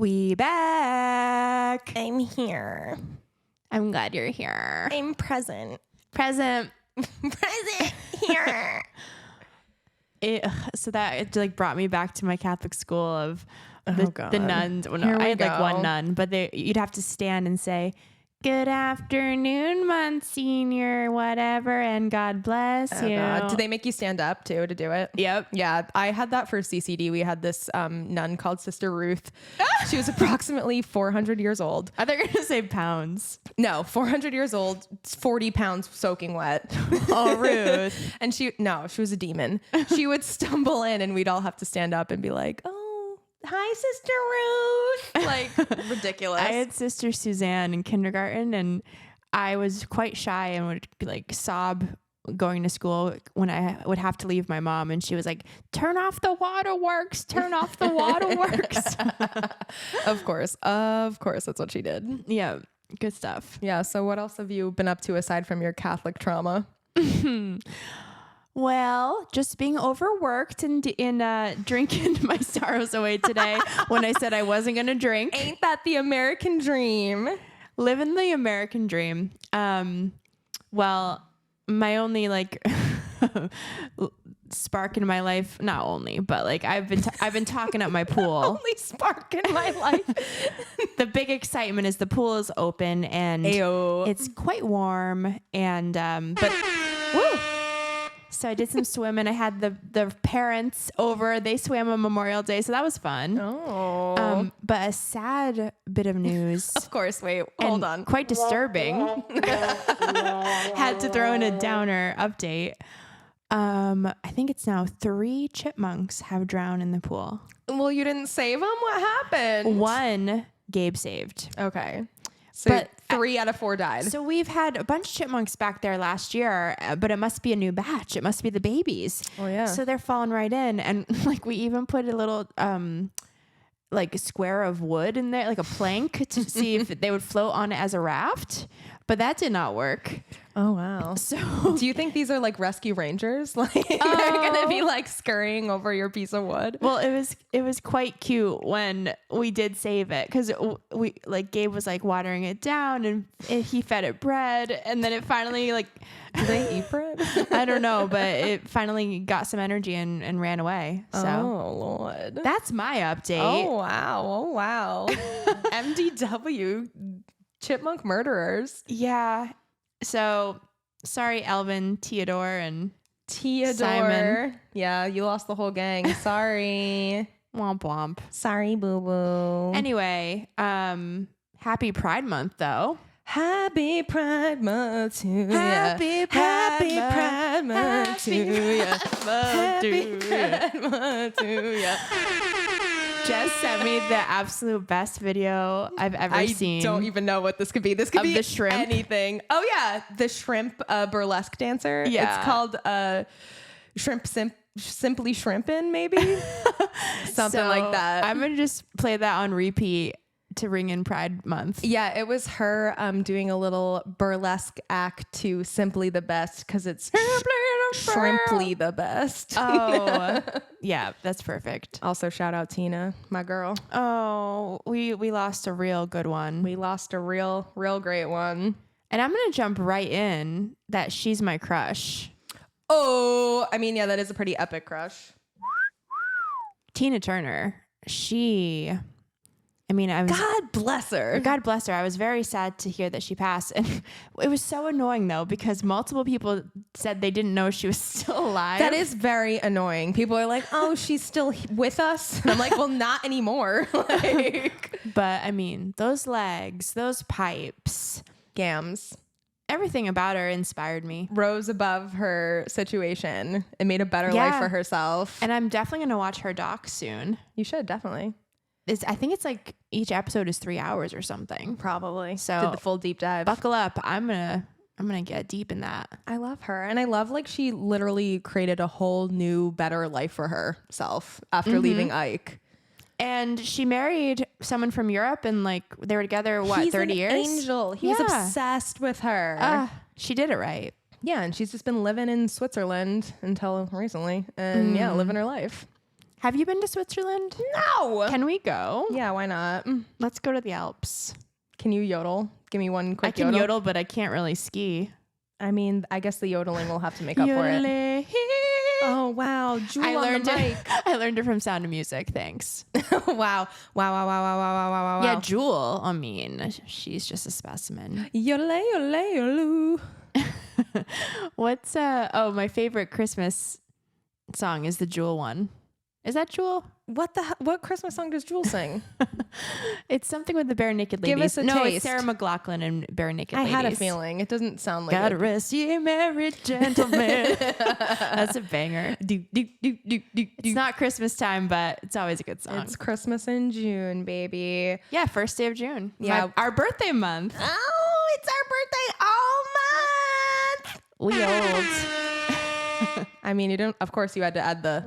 We back. I'm here. I'm glad you're here. I'm present. Present. Present here. So that like brought me back to my Catholic school of God. the nuns. Well, no, Here we I had like one go. nun, but you'd have to stand and say, "Good afternoon, Monsignor, whatever, and God bless you." God. Did they make you stand up too to do it? Yep. Yeah, I had that for CCD. We had this nun called Sister Ruth. She was approximately 400 years old. I thought you were going to say pounds. No, 400 years old, 40 pounds soaking wet. Oh, Ruth. And she was a demon. She would stumble in and we'd all have to stand up and be like, "Oh, hi, Sister Ruth." Like, ridiculous. I had Sister Suzanne in kindergarten, and I was quite shy and would like sob going to school when I would have to leave my mom, and she was like, "Turn off the waterworks, turn off the waterworks." Of course, that's what she did. Yeah, good stuff. Yeah. So what else have you been up to aside from your Catholic trauma? Well, just being overworked and drinking my sorrows away today when I said I wasn't going to drink. Ain't that the American dream? Living the American dream. Well, my only like spark in my life, not only, but like I've been talking at my pool. Only spark in my life. The big excitement is the pool is open and Ayo. it's quite warm and but woo. So I did some swimming. I had the parents over. They swam on Memorial Day, so that was fun. Oh. But a sad bit of news. Of course. Wait, hold on. Quite disturbing. Had to throw in a downer update. I think it's now 3 chipmunks have drowned in the pool. Well, you didn't save them? What happened? One Gabe saved. Okay. So But 3 out of 4 died. So we've had a bunch of chipmunks back there last year, but it must be a new batch. It must be the babies. Oh, yeah. So they're falling right in. And like we even put a little like a square of wood in there, like a plank to see if they would float on it as a raft. But that did not work. Oh, wow. So Do you think these are like rescue rangers? Like they're going to be like scurrying over your piece of wood? well, it was quite cute when we did save it because we like Gabe was like watering it down and he fed it bread and then it finally like Do they eat bread? I don't know, but it finally got some energy and ran away. So Oh, Lord. that's my update. Oh, wow. Oh, wow. MDW, chipmunk murderers. Yeah. So sorry, Elvin, Theodore, and Theodore. Simon. Yeah, you lost the whole gang. Sorry. womp womp. Sorry, boo-boo. Anyway, happy Pride Month though. Happy Pride Month to ya. Happy Pride Happy Month. Pride Month to ya. Happy Happy Pride Month to ya. Jess sent me the absolute best video I've ever seen. I don't even know what this could be. This could Of be the shrimp? anything. Oh yeah, the shrimp burlesque dancer. Yeah. It's called Simply Shrimpin', maybe something So, like that. I'm gonna just play that on repeat to ring in Pride Month. Yeah, it was her doing a little burlesque act to Simply the Best because it's Shrimply the Best. Oh, yeah, that's perfect. Also, shout out Tina, my girl. Oh, we lost a real good one. We lost a real great one. And I'm going to jump right in that she's my crush. Oh, I mean, yeah, that is a pretty epic crush. Tina Turner. God bless her. God bless her. I was very sad to hear that she passed. And it was so annoying though, because multiple people said they didn't know she was still alive. That is very annoying. People are like, "Oh, she's still with us." And I'm like, "Well, not anymore." Like, but I mean, those legs, those pipes, Gams everything about her inspired me. rose above her situation and made a better Yeah. life for herself. And I'm definitely going to watch her doc soon. You should definitely. I think it's like each episode is 3 hours or something. Probably. So Did the full deep dive. buckle up. I'm gonna get deep in that. I love her. And I love like she literally created a whole new, better life for herself after leaving Ike. And she married someone from Europe and like they were together, He's 30 an years? angel. He was Yeah. obsessed with her. She did it right. Yeah. And she's just been living in Switzerland until recently. And yeah, living her life. Have you been to Switzerland? No. Can we go? Yeah, why not? Let's go to the Alps. Can you yodel? Give me one quick I can yodel, but I can't really ski. I mean, I guess the yodeling will have to make up for it. Oh, wow. Jewel I on learned the it. mic. I learned it from Sound of Music. Thanks. Wow. Wow. Yeah, Jewel. I mean, she's just a specimen. Yodel. What's my favorite Christmas song is the Jewel one. Is that Jewel? What Christmas song does Jewel sing? It's something with the Bare Naked Ladies. Give us a no, taste. It's Sarah McLachlan and Bare Naked Ladies. I had a feeling. It doesn't sound like God it. rest ye merry gentlemen. That's a banger. It's not Christmas time, but it's always a good song. It's Christmas in June, baby. Yeah, first day of June. Yeah. Our birthday month. Oh, it's our birthday all month. We old. I mean, you don't. Of course, you had to add the.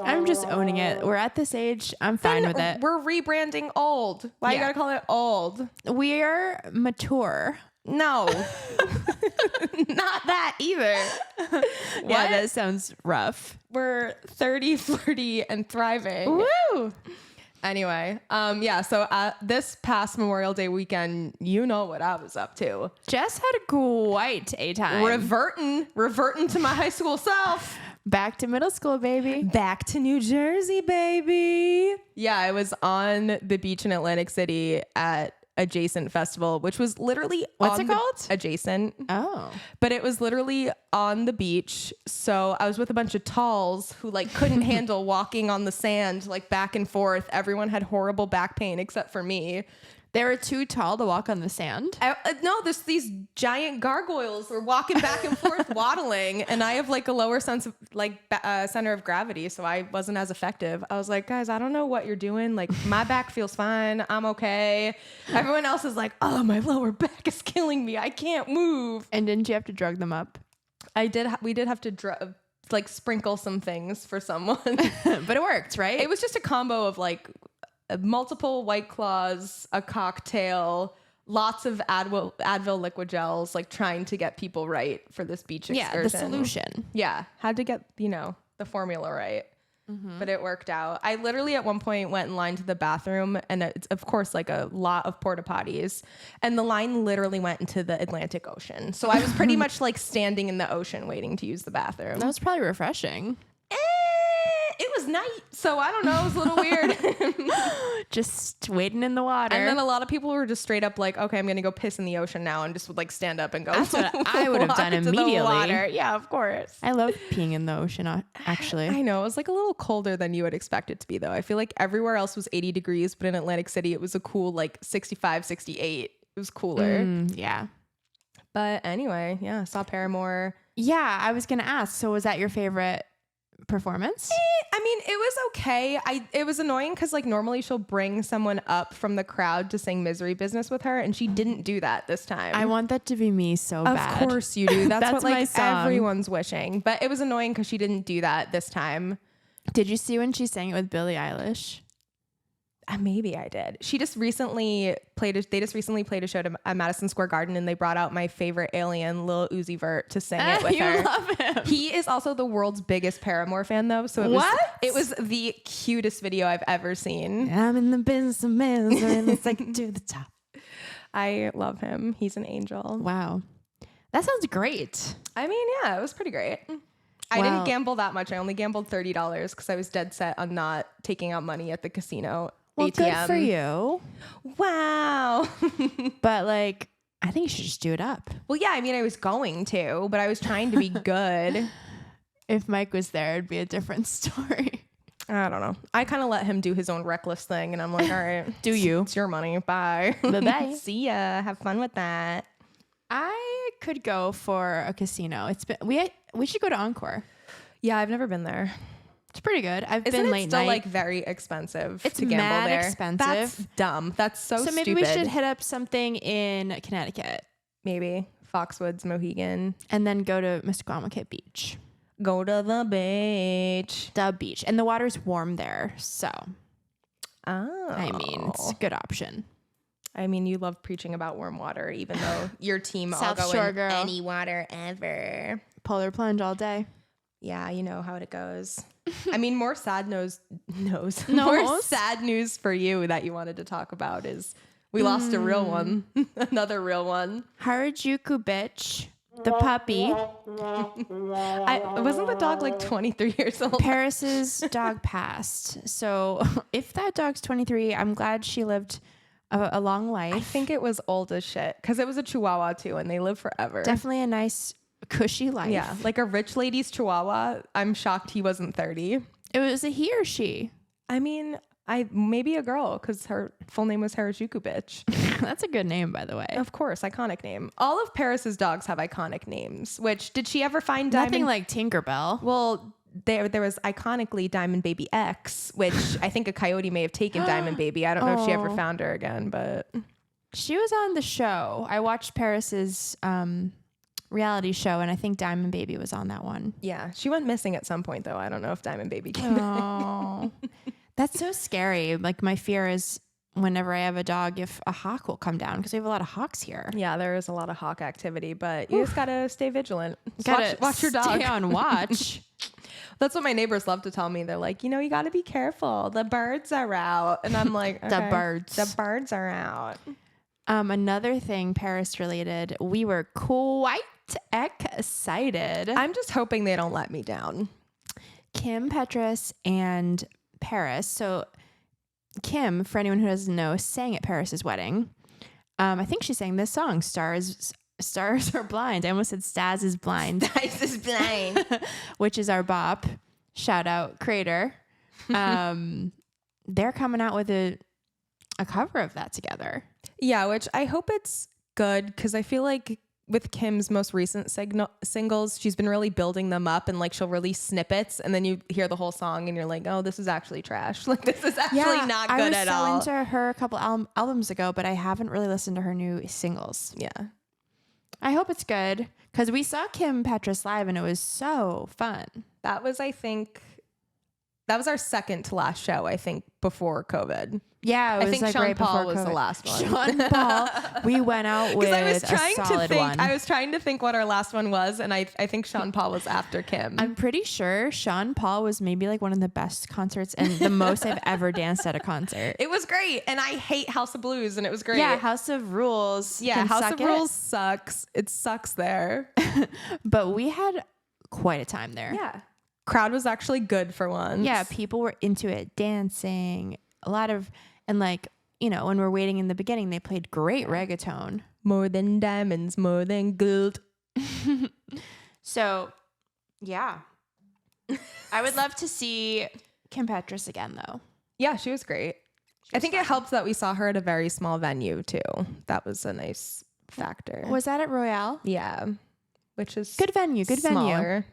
I'm just owning it. We're at this age. I'm fine with it. We're rebranding old. Why you Yeah. gotta call it old? We're mature. No, not that either. Yeah, that sounds rough. We're 30, flirty, and thriving. Woo! Anyway, yeah. So this past Memorial Day weekend, you know what I was up to. Jess had quite a time. Reverting to my high school self. Back to middle school, baby. Back to New Jersey, baby. Yeah, I was on the beach in Atlantic City at Adjacent Festival, which was literally What's it called? Adjacent. Oh. But it was literally on the beach. So I was with a bunch of talls who like couldn't handle walking on the sand, like back and forth. Everyone had horrible back pain except for me. They were too tall to walk on the sand? No, there's these giant gargoyles were walking back and forth, waddling, and I have like a lower sense of like center of gravity, so I wasn't as effective. I was like, guys, I don't know what you're doing. Like, my back feels fine. I'm okay. Everyone else is like, oh, my lower back is killing me. I can't move. And didn't you have to drug them up? I did. We did have to like sprinkle some things for someone, But it worked, right? It was just a combo of like multiple White Claws, a cocktail, lots of Advil liquid gels, like trying to get people right for this beach excursion. Yeah, the solution. Yeah, had to get, the formula right. Mm-hmm. But it worked out. I literally at one point went in line to the bathroom, and it's of course like a lot of porta potties, and the line literally went into the Atlantic Ocean. So I was pretty much like standing in the ocean waiting to use the bathroom. That was probably refreshing. It was night, so I don't know. It was a little weird. Just waiting in the water. And then a lot of people were just straight up like, okay, I'm going to go piss in the ocean now, and just would like stand up and go. That's what I would have done walk to the immediately. water. Yeah, of course. I love peeing in the ocean, actually. I know. It was like a little colder than you would expect it to be, though. I feel like everywhere else was 80 degrees, but in Atlantic City, it was a cool like 65, 68. It was cooler. Yeah. But anyway, yeah, saw Paramore. Yeah, I was going to ask, so was that your favorite performance? I mean, it was okay. It was annoying because like normally she'll bring someone up from the crowd to sing Misery Business with her, and she didn't do that this time. I want that to be me so bad. Of course you do. That's what my like song. everyone's wishing. But it was annoying because she didn't do that this time. Did you see when she sang it with Billie Eilish? Maybe I did. They just recently played a show at Madison Square Garden, and they brought out my favorite alien, Lil Uzi Vert, to sing it with her. You love him. He is also the world's biggest Paramore fan, though. So it was the cutest video I've ever seen. I'm in the business of and it's like to the top. I love him. He's an angel. Wow. That sounds great. I mean, yeah, it was pretty great. I didn't gamble that much. I only gambled $30 because I was dead set on not taking out money at the casino. Well, ATM. good for you. Wow. But like, I think you should just do it up. Well, yeah, I mean, I was going to, but I was trying to be good. If Mike was there, it'd be a different story. I don't know. I kind of let him do his own reckless thing, and I'm like, all right, Do you? It's your money. Bye. Bye-bye. See ya. Have fun with that. I could go for a casino. We should go to Encore. Yeah, I've never been there. It's pretty good. I've Isn't been it late still night. like very expensive It's to gamble mad there? expensive. That's dumb. That's so So maybe stupid. we should hit up something in Connecticut Maybe Foxwoods, Mohegan. and then go to Musqueamachet Beach. Go to the beach. The beach. And the water's warm there. So, Oh. I mean, it's a good option. I mean, you love preaching about warm water, even though your team all South go Shore in girl. any water ever. Polar plunge all day. Yeah, you know how it goes. I mean, more sad news. More Nose? sad news for you that you wanted to talk about is we lost a real one, another real one. Harajuku Bitch, the puppy. Wasn't the dog like 23 years old? Paris's dog passed. So if that dog's 23, I'm glad she lived a long life. I think it was old as shit because it was a Chihuahua too, and they live forever. Definitely a nice, cushy life. Yeah, like a rich lady's Chihuahua. I'm shocked he wasn't 30. It was a he or she. I mean, maybe a girl because her full name was Harajuku Bitch. That's a good name, by the way. Of course, iconic name. All of Paris's dogs have iconic names. Which did she ever find Diamond? Nothing like Tinkerbell. Well, there was iconically Diamond Baby X, which I think a coyote may have taken Diamond Baby. I don't know if she ever found her again, but She was on the show. I watched Paris's reality show, and I think Diamond Baby was on that one. yeah, she went missing at some point though. I don't know if Diamond Baby came back. Oh, that's so scary. Like my fear is whenever I have a dog, if a hawk will come down because we have a lot of hawks here. Yeah, there is a lot of hawk activity, but you just gotta stay vigilant. Just Gotta watch your dog. Stay on watch. That's what my neighbors love to tell me. They're like, you got to be careful. The birds are out. And I'm like, The okay, birds. The birds are out. Another thing Paris related, we were quite excited. I'm just hoping they don't let me down. Kim Petras and Paris. So Kim, for anyone who doesn't know, sang at Paris's wedding. I think she sang this song, Stars Are Blind. I almost said Staz is Blind. Stars is blind. Which is our bop. Shout out Crater. They're coming out with a cover of that together. Yeah, which I hope it's good because I feel like with Kim's most recent singles, she's been really building them up and like she'll release snippets and then you hear the whole song and you're like, oh, this is actually trash. Like this is actually not good at all. I was so into her a couple albums ago, but I haven't really listened to her new singles. Yeah. I hope it's good because we saw Kim Petras live and it was so fun. That was our second to last show, I think, before COVID. Yeah, it was think like Sean right Paul before was COVID. the last one. Sean Paul. We went out with I was a trying solid to think. one. I was trying to think what our last one was, and I think Sean Paul was after Kim. I'm pretty sure Sean Paul was maybe like one of the best concerts and the most I've ever danced at a concert. It was great, and I hate House of Blues, and it was great. Yeah, House of Rules. Yeah, House of Rules sucks. It sucks there. But we had quite a time there. Yeah. Crowd was actually good for once. Yeah, people were into it, dancing, a lot of, and like, when we're waiting in the beginning, they played great reggaeton. More than diamonds, more than gold. So, yeah. I would love to see Kim Petras again, though. Yeah, she was great. I think it helps that we saw her at a very small venue, too. That was a nice factor. Was that at Royale? Yeah. Which is good venue. smaller.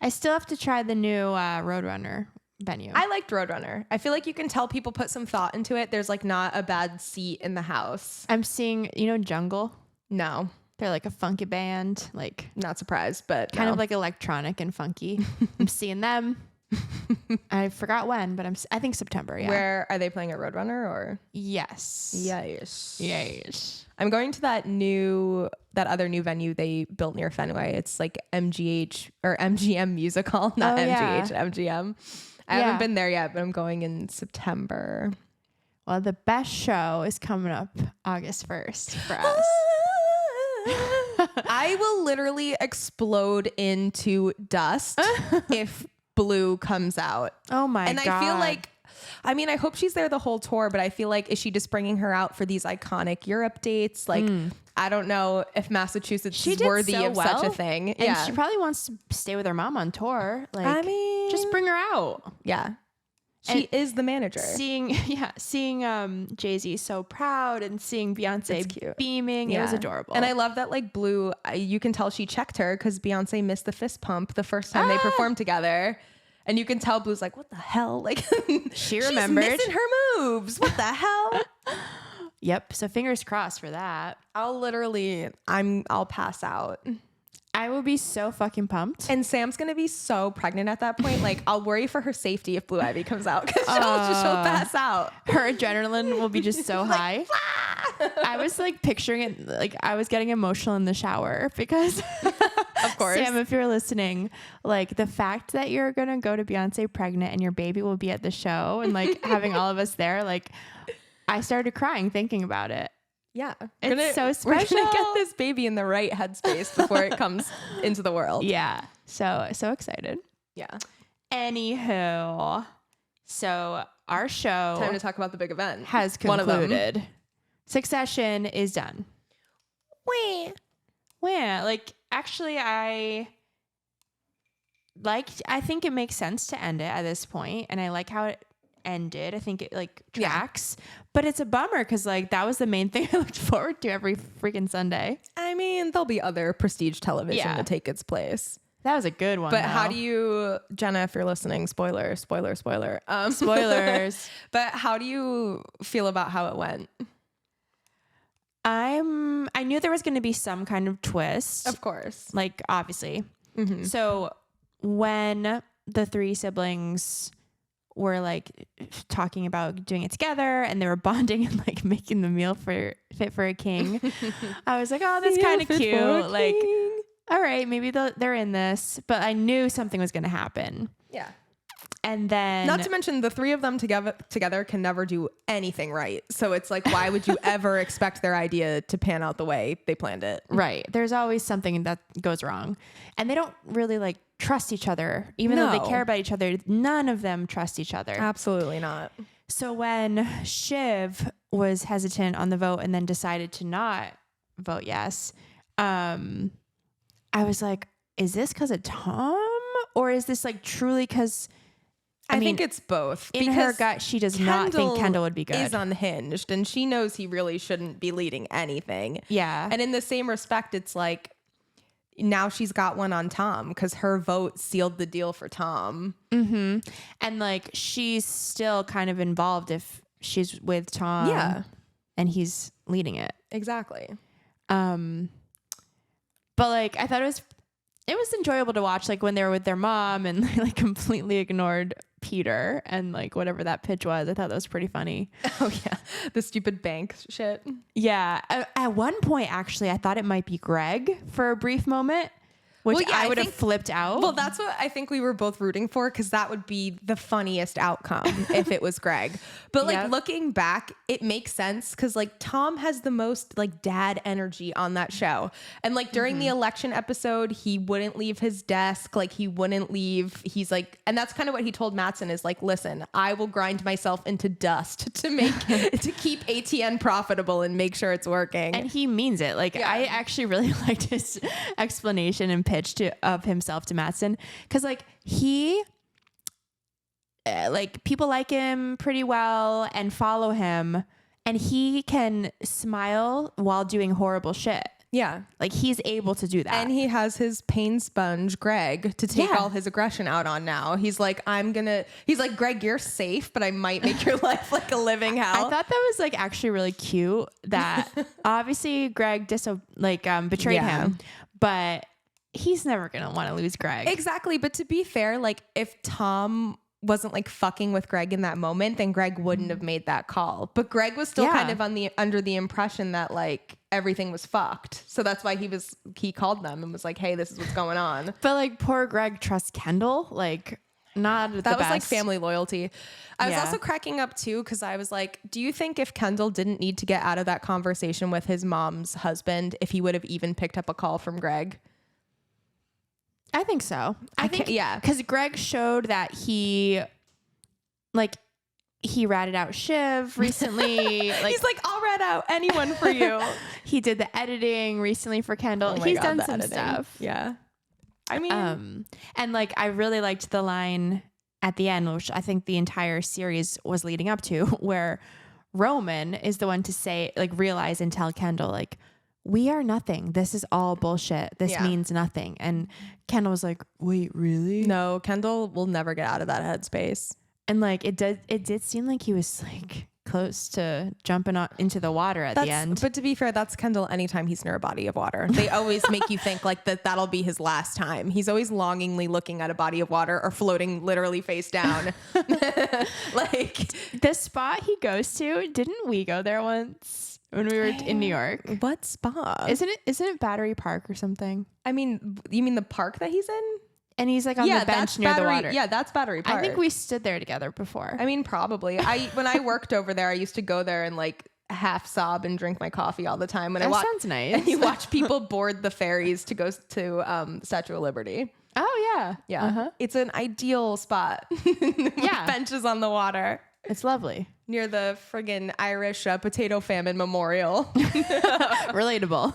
I still have to try the new Roadrunner venue. I liked Roadrunner. I feel like you can tell people put some thought into it. There's like not a bad seat in the house. I'm seeing, Jungle. No. They're like a funky band, like not surprised, but kind of like electronic and funky. I'm seeing them. I forgot when, but I think September. Yeah. Where are they playing at Roadrunner or? Yes. Yes. I'm going to that other new venue they built near Fenway. It's like MGH or MGM Music Hall, not MGH, MGM. I haven't been there yet, but I'm going in September. Well, the best show is coming up August 1st for us. I will literally explode into dust if Blue comes out. Oh my God. And I feel like, I hope she's there the whole tour, but I feel like, is she just bringing her out for these iconic Europe dates? Like, I don't know if Massachusetts is worthy of such a thing. And she probably wants to stay with her mom on tour. Like, just bring her out. Yeah. She is the manager. Seeing Jay-Z so proud and seeing Beyonce beaming. Yeah. It was adorable. And I love that like Blue, you can tell she checked her because Beyonce missed the fist pump the first time they performed together. And you can tell Blue's like, what the hell? Like she remembered. She's missing her moves. What the hell? Yep. So fingers crossed for that. I'll pass out. I will be so fucking pumped. And Sam's gonna be so pregnant at that point. Like, I'll worry for her safety if Blue Ivy comes out because she'll pass out. Her adrenaline will be just so high. I was like picturing it, like I was getting emotional in the shower because, of course, Sam, if you're listening, like the fact that you're gonna go to Beyonce pregnant and your baby will be at the show and like having all of us there, like I started crying thinking about it. Yeah. It's so special. We're going to get this baby in the right headspace before it comes into the world. Yeah. So excited. Yeah. Anywho, so our show Time to talk about the big event. has concluded. Succession is done. Wait. Yeah. Like, actually, I think it makes sense to end it at this point, and I like how it ended. I think it like tracks, but it's a bummer because like that was the main thing I looked forward to every freaking Sunday. I mean, there'll be other prestige television to take its place. That was a good one. But though. how do you, Jenna, if you're listening, spoiler. Spoilers. But how do you feel about how it went? I knew there was going to be some kind of twist. Of course. Like, obviously. Mm-hmm. So when the three siblings were like talking about doing it together and they were bonding and like making the meal fit for a king, I was like, oh, that's kind of cute. Like, all right, maybe they're in this, but I knew something was going to happen. Yeah. And then, not to mention the three of them together can never do anything right. So it's like, why would you ever expect their idea to pan out the way they planned it? Right. There's always something that goes wrong. And they don't really like trust each other, even though they care about each other. None of them trust each other. Absolutely not. So when Shiv was hesitant on the vote and then decided to not vote yes, I was like, is this because of Tom? Or is this like truly because... I think it's both. In her gut, she does not think Kendall would be good. Is unhinged, and she knows he really shouldn't be leading anything. Yeah. And in the same respect, it's like now she's got one on Tom because her vote sealed the deal for Tom. Mm-hmm. And like she's still kind of involved if she's with Tom. Yeah. And he's leading it. Exactly. But like I thought it was enjoyable to watch, like when they were with their mom and they like completely ignored Peter and like whatever that pitch was. I thought that was pretty funny. Oh yeah, the stupid bank shit. Yeah, at one point actually I thought it might be Greg for a brief moment, which I would have flipped out. Well, that's what I think we were both rooting for, because that would be the funniest outcome if it was Greg. But like looking back, it makes sense because like Tom has the most like dad energy on that show. And like during the election episode, he wouldn't leave his desk. Like he wouldn't leave. He's like, and that's kind of what he told Mattson is like, listen, I will grind myself into dust to keep ATN profitable and make sure it's working. And he means it. Like I actually really liked his explanation and pitch of himself to Mattson, because like he like people like him pretty well and follow him, and he can smile while doing horrible shit. Yeah, like he's able to do that, and he has his pain sponge Greg to take all his aggression out on. Now he's like, he's like, Greg, you're safe, but I might make your life like a living hell. I thought that was like actually really cute that obviously Greg betrayed him, but he's never going to want to lose Greg. Exactly. But to be fair, like if Tom wasn't like fucking with Greg in that moment, then Greg wouldn't have made that call. But Greg was still kind of under the impression that like everything was fucked. So that's why he called them and was like, hey, this is what's going on. But like poor Greg trusts Kendall. Like not the best. That was like family loyalty. I was also cracking up too, because I was like, do you think if Kendall didn't need to get out of that conversation with his mom's husband, if he would have even picked up a call from Greg? I think so. I think because Greg showed that he ratted out Shiv recently. Like he's like, I'll rat out anyone for you. He did the editing recently for Kendall. He's done some stuff. Yeah. I mean, and like I really liked the line at the end, which I think the entire series was leading up to, where Roman is the one to say, like, realize and tell Kendall, like, we are nothing. This is all bullshit. This means nothing. And Kendall was like, wait, really? No, Kendall will never get out of that headspace. And like, it did seem like he was like close to jumping into the water at the end. But to be fair, that's Kendall anytime he's near a body of water. They always make you think like that'll be his last time. He's always longingly looking at a body of water or floating literally face down. Like the spot he goes to, didn't we go there once when we were in New York? What spa? Isn't it Battery Park or something? I mean, you mean the park that he's in? And he's like on the bench near the water. Yeah, that's Battery Park. I think we stood there together before. I mean, probably. When I worked over there, I used to go there and like half sob and drink my coffee all the time. When sounds nice. And you watch people board the ferries to go to Statue of Liberty. Oh yeah, yeah. Uh-huh. It's an ideal spot. Yeah, benches on the water. It's lovely near the friggin' Irish potato famine memorial. Relatable.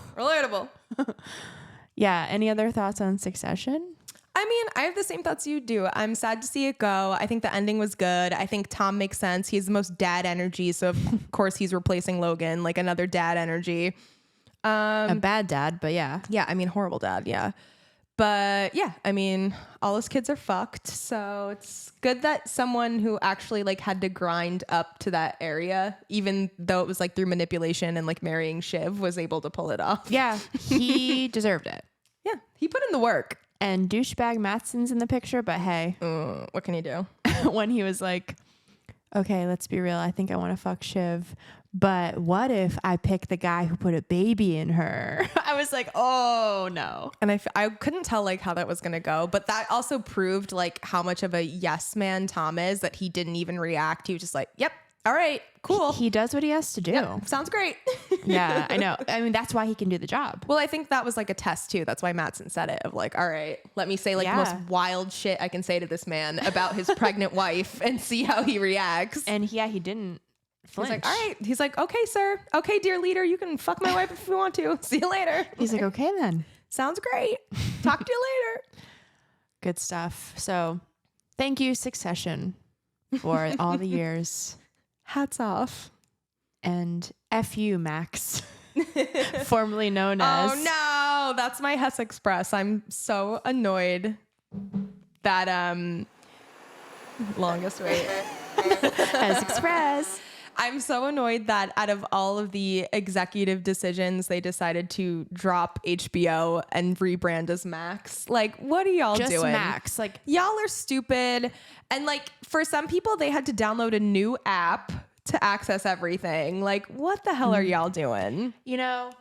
Yeah. Any other thoughts on Succession? I mean, I have the same thoughts you do. I'm sad to see it go. I think the ending was good. I think Tom makes sense. He has the most dad energy. So, of course, he's replacing Logan, like another dad energy. A bad dad, but yeah. Yeah, I mean, horrible dad, yeah. But, yeah, I mean, all his kids are fucked. So it's good that someone who actually, like, had to grind up to that area, even though it was, like, through manipulation and, like, marrying Shiv, was able to pull it off. Yeah, he deserved it. Yeah, he put in the work. And douchebag Mattson's in the picture, but hey. What can you do? When he was like, okay, let's be real. I think I want to fuck Shiv. But what if I pick the guy who put a baby in her? I was like, oh, no. And I couldn't tell like how that was going to go. But that also proved like how much of a yes man Tom is, that he didn't even react. He was just like, yep. All right, cool. He does what he has to do. Yep, sounds great. Yeah, I know. I mean, that's why he can do the job. Well, I think that was like a test too. That's why Mattson said it, of like, all right, let me say like the most wild shit I can say to this man about his pregnant wife and see how he reacts. And he didn't flinch. He's like, all right. He's like, okay, sir. Okay, dear leader, you can fuck my wife if you want to. See you later. He's like, okay then. Sounds great. Talk to you later. Good stuff. So thank you, Succession, for all the years. Hats off. And F you, Max, formerly known as. Oh no, that's my Hess Express. I'm so annoyed that longest wait. Hess Express. I'm so annoyed that out of all of the executive decisions, they decided to drop HBO and rebrand as Max. Like, what are y'all just doing? Max. Like, y'all are stupid. And like, for some people, they had to download a new app to access everything. Like, what the hell are y'all doing? You know,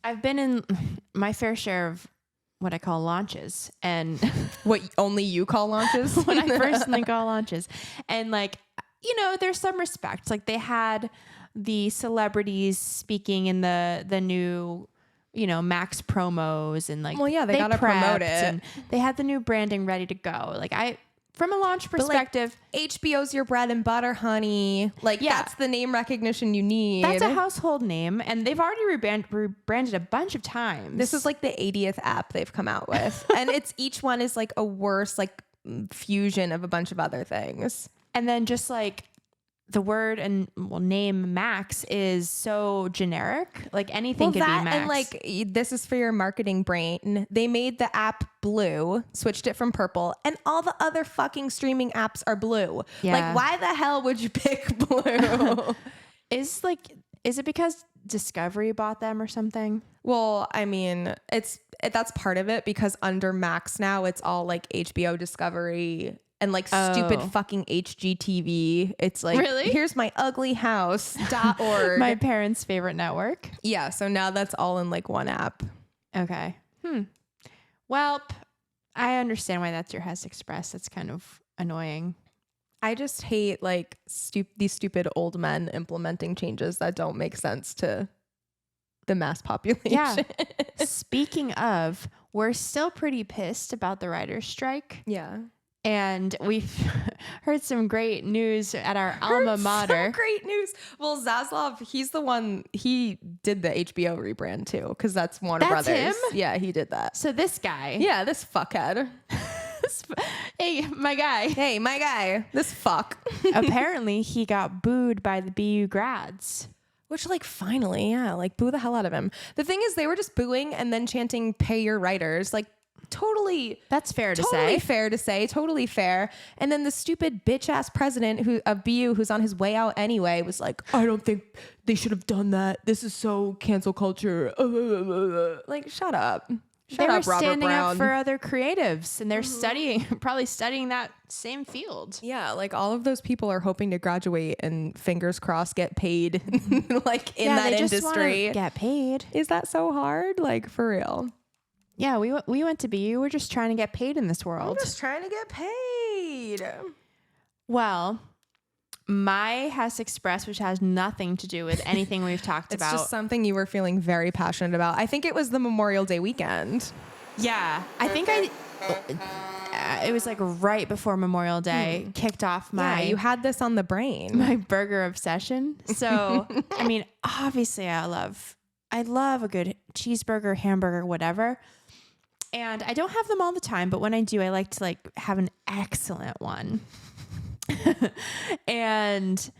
I've been in my fair share of what I call launches, and what only you call launches? What I personally call launches. And like, you know, there's some respect. Like, they had the celebrities speaking in the new, you know, Max promos, and like, well, yeah, they gotta promote it. And they had the new branding ready to go. Like, from a launch perspective, like, HBO's your bread and butter, honey. Like, yeah, that's the name recognition you need. That's a household name, and they've already rebranded a bunch of times. This is like the 80th app they've come out with. And each one is like a worse like fusion of a bunch of other things. And then just like the word and name Max is so generic. Like, anything could be Max. And like, this is for your marketing brain. They made the app blue, switched it from purple, and all the other fucking streaming apps are blue. Yeah. Like, why the hell would you pick blue? Is it because Discovery bought them or something? Well, I mean, that's part of it, because under Max now it's all like HBO Discovery and like stupid fucking HGTV. It's like, really? Here's my ugly house.org. My parents' favorite network. Yeah. So now that's all in like one app. Okay. Well, I understand why that's your Hess Express. That's kind of annoying. I just hate like these stupid old men implementing changes that don't make sense to the mass population. Yeah. Speaking of, we're still pretty pissed about the writer's strike. Yeah. And we've heard some great news at our alma mater. Some great news. Well, Zaslav, he's the one, he did the HBO rebrand too, because that's Warner Brothers. Him? Yeah, he did that. So this guy. Yeah, this fuckhead. Hey, my guy. Hey, my guy. This fuck. Apparently, he got booed by the BU grads. Which, like, finally, yeah, like, boo the hell out of him. The thing is, they were just booing and then chanting, pay your writers. Like, Totally. That's fair to Totally say. fair to say. Totally fair. And then the stupid bitch ass president of BU, who's on his way out anyway, was like, I don't think they should have done that. This is so cancel culture. Like, shut up. Shut They were up, Robert standing Brown. up for other creatives, and they're probably studying that same field. Yeah, like all of those people are hoping to graduate and fingers crossed get paid like in that they just industry. wanna get paid. Is that so hard? Like for real? Yeah, we went to BU. We're just trying to get paid in this I'm world. just trying to get paid. Well, my Hess Express, which has nothing to do with anything we've talked It's about. just something you were feeling very passionate about. I think it was the Memorial Day weekend. Yeah, I think it was like right before Memorial Day kicked off Yeah, you had this on the brain. my burger obsession. So, I mean, obviously I love a good cheeseburger, hamburger, whatever. And I don't have them all the time, but when I do, I like to have an excellent one. And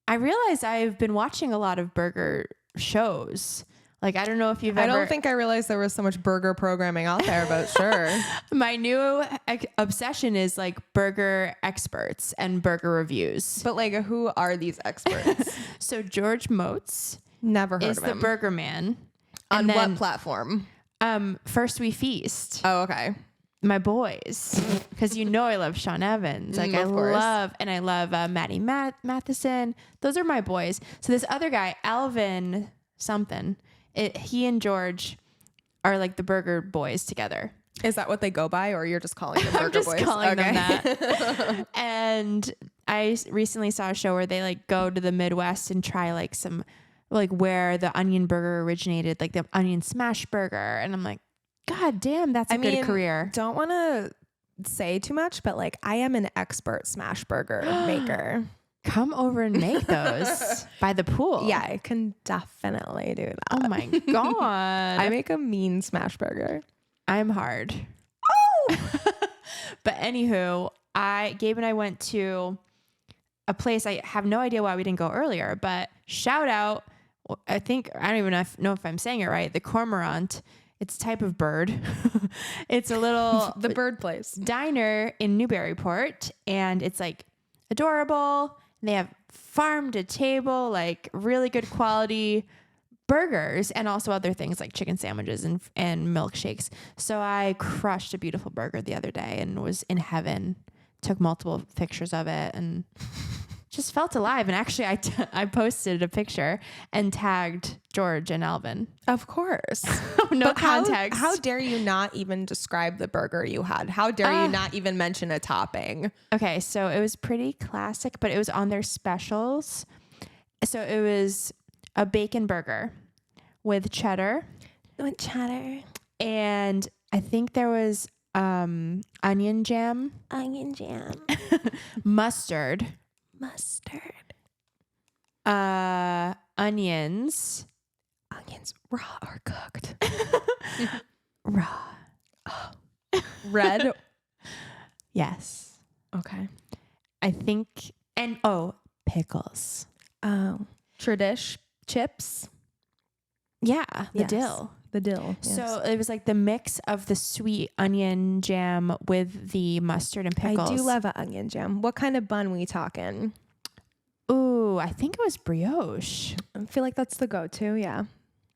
I realize I've been watching a lot of burger shows. Like, I don't know if you've ever... I don't think I realized there was so much burger programming out there, but sure. My new obsession is like burger experts and burger reviews. But like, who are these experts? So George Motes Never heard is of the him. burger man. On And what then, platform? First We Feast. Oh, okay. My boys, because I love Sean Evans. Like Of course. I love Maddie Matheson. Those are my boys. So this other guy, Alvin something, he and George are like the burger boys together. Is that what they go by, or you're just calling them burger I'm just boys? calling them that. And I recently saw a show where they like go to the Midwest and try like some like where the onion burger originated, like the onion smash burger. And I'm like, God damn, that's a good career. Don't want to say too much, but like I am an expert smash burger maker. Come over and make those by the pool. Yeah, I can definitely do that. Oh my God. I make a mean smash burger. I'm hard. Oh, But anywho, Gabe and I went to a place. I have no idea why we didn't go earlier, but shout out. I don't even know if I'm saying it right. The cormorant. It's a type of bird. It's a little the bird place. diner in Newburyport, and it's like adorable. They have farm to table, like really good quality burgers, and also other things like chicken sandwiches and milkshakes. So I crushed a beautiful burger the other day and was in heaven. Took multiple pictures of it and just felt alive. And actually, I posted a picture and tagged George and Alvin. Of course. No But context. How dare you not even describe the burger you had? How dare you not even mention a topping? Okay, so it was pretty classic, but it was on their specials. So it was a bacon burger with cheddar. With cheddar. And I think there was onion jam. Onion jam. Mustard. Mustard. Onions. Onions raw or cooked? Raw. Red. Yes. Okay. I think, and pickles. Oh. Tradish chips. Yeah, the Yes. dill. The dill. Yes. So it was like the mix of the sweet onion jam with the mustard and pickles. I do love an onion jam. What kind of bun we talking? Ooh, I think it was brioche. I feel like that's the go-to. Yeah.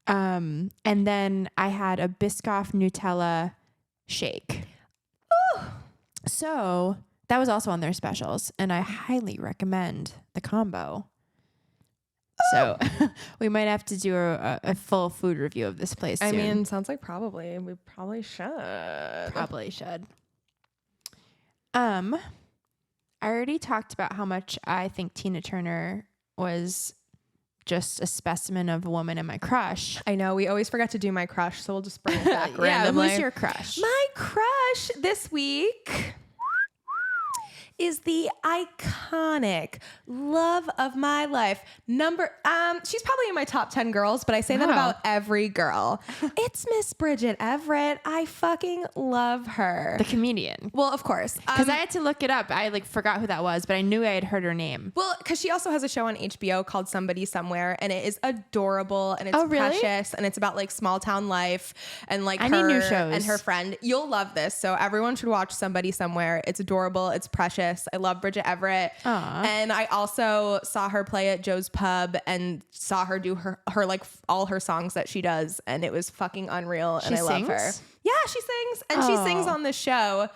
And then I had a Biscoff Nutella shake. Ooh. So that was also on their specials, and I highly recommend the combo. So we might have to do a full food review of this place soon. I mean, sounds like probably. We probably should. Probably should. I already talked about how much I think Tina Turner was just a specimen of a woman and my crush. I know. We always forget to do my crush, so we'll just bring it back randomly. Who's your crush? My crush this week is the iconic love of my life. She's probably in my top 10 girls, but I say that about every girl. It's Miss Bridget Everett. I fucking love her. The comedian. Well, of course. Because I had to look it up. I like forgot who that was, but I knew I had heard her name. Well, because she also has a show on HBO called Somebody Somewhere, and it is adorable and it's precious, and it's about like small town life and like I need new shows. And her friend. You'll love this. So everyone should watch Somebody Somewhere. It's adorable. It's precious. I love Bridget Everett. Aww. And I also saw her play at Joe's Pub and saw her do her like all her songs that she does. And it was fucking unreal. And I love her. Yeah, she sings. And she sings on this show.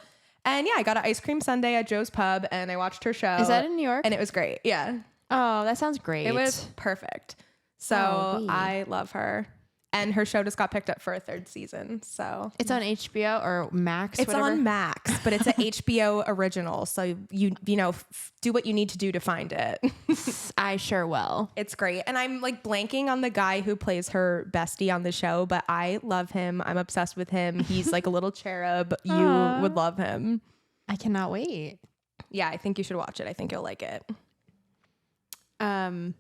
And yeah, I got an ice cream sundae at Joe's Pub and I watched her show. Is that in New York? And it was great. Yeah. Oh, that sounds great. It was perfect. So I love her. And her show just got picked up for a 3rd season. So it's on HBO or Max. It's on Max, but it's an HBO original. So you know, do what you need to do to find it. I sure will. It's great. And I'm like blanking on the guy who plays her bestie on the show, but I love him. I'm obsessed with him. He's like a little cherub. You would love him. I cannot wait. Yeah, I think you should watch it. I think you'll like it. I'm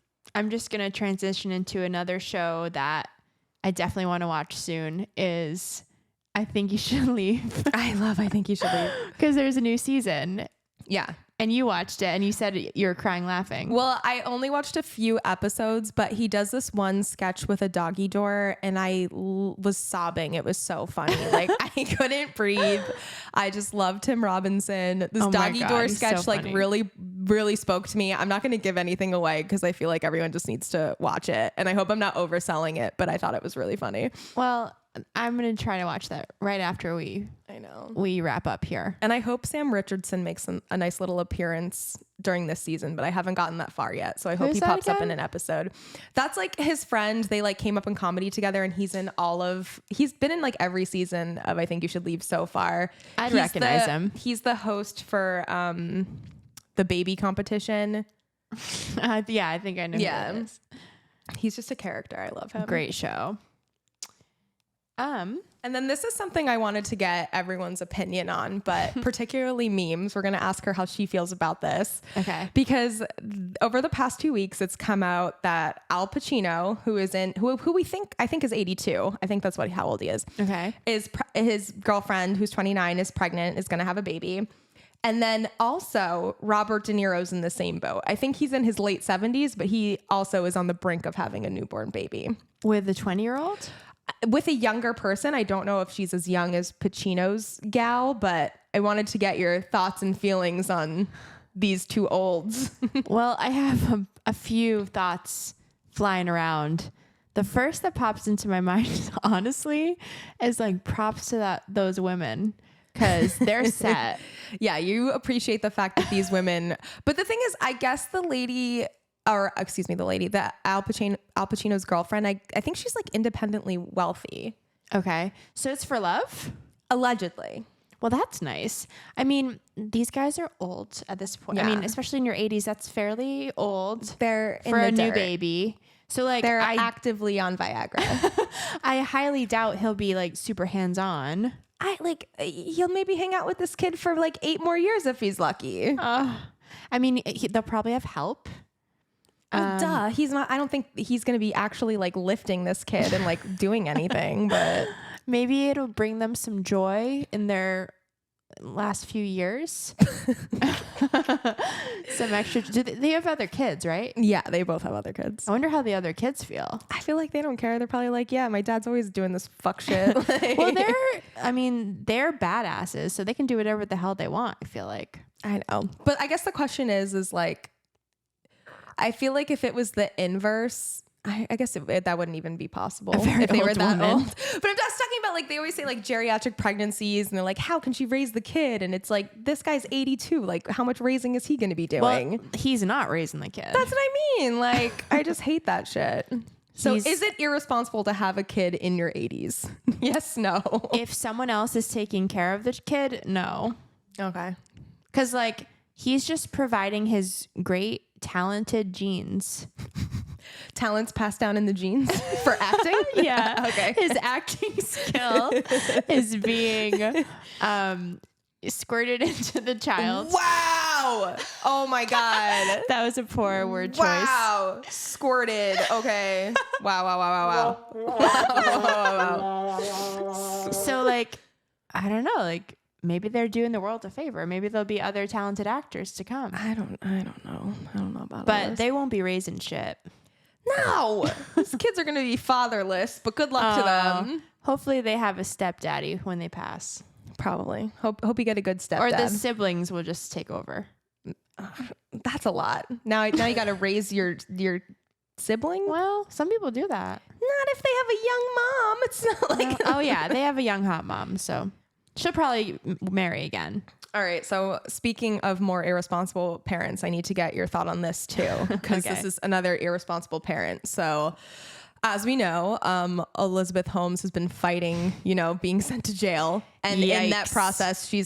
just going to transition into another show that I definitely want to watch soon is I Think You Should Leave. I Think You Should Leave. Because there's a new season. Yeah. And you watched it and you said you were crying laughing. Well, I only watched a few episodes, but he does this one sketch with a doggy door and I was sobbing. It was so funny. Like I couldn't breathe. I just loved Tim Robinson. This doggy door sketch like really spoke to me. I'm not going to give anything away because I feel like everyone just needs to watch it. And I hope I'm not overselling it, but I thought it was really funny. Well, I'm going to try to watch that right after we wrap up here. And I hope Sam Richardson makes a nice little appearance during this season, but I haven't gotten that far yet. So I hope he pops up in an episode. That's like his friend. They like came up in comedy together and he's been in like every season of I Think You Should Leave so far. I'd recognize him. He's the host for the baby competition. Yeah, I think I know who it is. He's just a character. I love him. Great show. And then this is something I wanted to get everyone's opinion on, but particularly Memes. We're going to ask her how she feels about this. Okay. Because over the past 2 weeks, it's come out that Al Pacino, who I think is 82. I think that's how old he is. Okay. His girlfriend, who's 29, is pregnant, is going to have a baby. And then also Robert De Niro's in the same boat. I think he's in his late 70s, but he also is on the brink of having a newborn baby. With a 20-year-old? With a younger person. I don't know if she's as young as Pacino's gal, but I wanted to get your thoughts and feelings on these two olds. Well, I have a few thoughts flying around. The first that pops into my mind, honestly, is like props to those women because they're set. Yeah, you appreciate the fact that these women, but the thing is, I guess the lady that Al Pacino's girlfriend, I think she's like independently wealthy. Okay. So it's for love? Allegedly. Well, that's nice. I mean, these guys are old at this point. Yeah. I mean, especially in your 80s, that's fairly old. They're for a new baby. So like they're actively on Viagra. I highly doubt he'll be like super hands-on. He'll maybe hang out with this kid for like 8 more years if he's lucky. I mean, they'll probably have help. Duh. He's not, I don't think he's going to be actually like lifting this kid and like doing anything, but maybe it'll bring them some joy in their last few years. Some extra. They have other kids, right? Yeah, they both have other kids. I wonder how the other kids feel. I feel like they don't care. They're probably like, yeah, my dad's always doing this fuck shit. Well, they're badasses, so they can do whatever the hell they want, I feel like. I know. But I guess the question is like, I feel like if it was the inverse, I guess that wouldn't even be possible if they were that old. But I'm just talking about like, they always say like geriatric pregnancies and they're like, how can she raise the kid? And it's like, this guy's 82. Like how much raising is he going to be doing? Well, he's not raising the kid. That's what I mean. Like, I just hate that shit. So is it irresponsible to have a kid in your 80s? Yes, no. If someone else is taking care of the kid, no. Okay. Because like, he's just providing his great talented genes. Talents passed down in the genes for acting? Yeah. Okay. His acting skill is being squirted into the child. Wow. Wow. Oh my God. That was a poor word choice. Wow. Squirted. Okay. Wow, wow, wow, wow, wow. So like, I don't know, like maybe they're doing the world a favor. Maybe there'll be other talented actors to come. I don't know. I don't know about But they won't be raising shit. No. These kids are going to be fatherless, but good luck to them. Hopefully they have a stepdaddy when they pass. Probably. Hope you get a good stepdad. Or the siblings will just take over. That's a lot. Now you got to raise your sibling? Well, some people do that. Not if they have a young mom. It's not like... Oh, yeah. They have a young hot mom, so she'll probably marry again. All right. So speaking of more irresponsible parents, I need to get your thought on this too, because this is another irresponsible parent. So as we know, Elizabeth Holmes has been fighting, being sent to jail. And in that process, she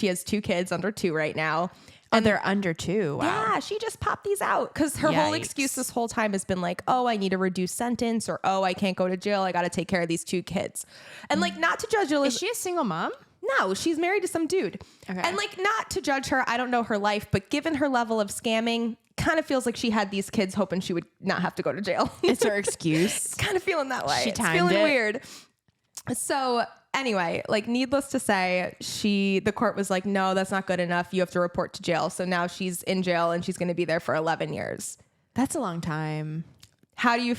has 2 kids under 2 right now. And they're under 2. Wow. Yeah, she just popped these out because her whole excuse this whole time has been like, oh, I need a reduced sentence, or, oh, I can't go to jail. I got to take care of these 2 kids. And like, not to judge Elizabeth. Is she a single mom? No, she's married to some dude. Okay. And like, not to judge her, I don't know her life, but given her level of scamming, kind of feels like she had these kids hoping she would not have to go to jail. It's her excuse. It's kind of feeling that way. She timed it's feeling it. weird. So anyway, like, needless to say, the court was like, no, that's not good enough. You have to report to jail. So now she's in jail and she's going to be there for 11 years. That's a long time. How do you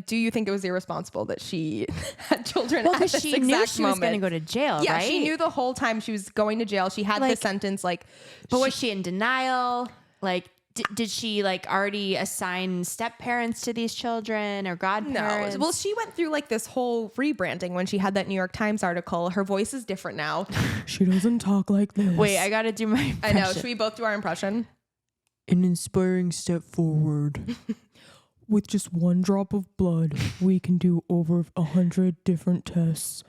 do you think it was irresponsible that she had children? Well, because she knew she was going to go to jail, yeah, right? she knew the whole time she was going to jail. She had the sentence, like, but was she in denial? Like, did she like already assign step parents to these children or godparents? No. Well, she went through like this whole rebranding when she had that New York Times article. Her voice is different now. She doesn't talk like this. Wait, I got to do my impression. I know. Should we both do our impression? An inspiring step forward. With just 1 drop of blood, we can do over 100 different tests.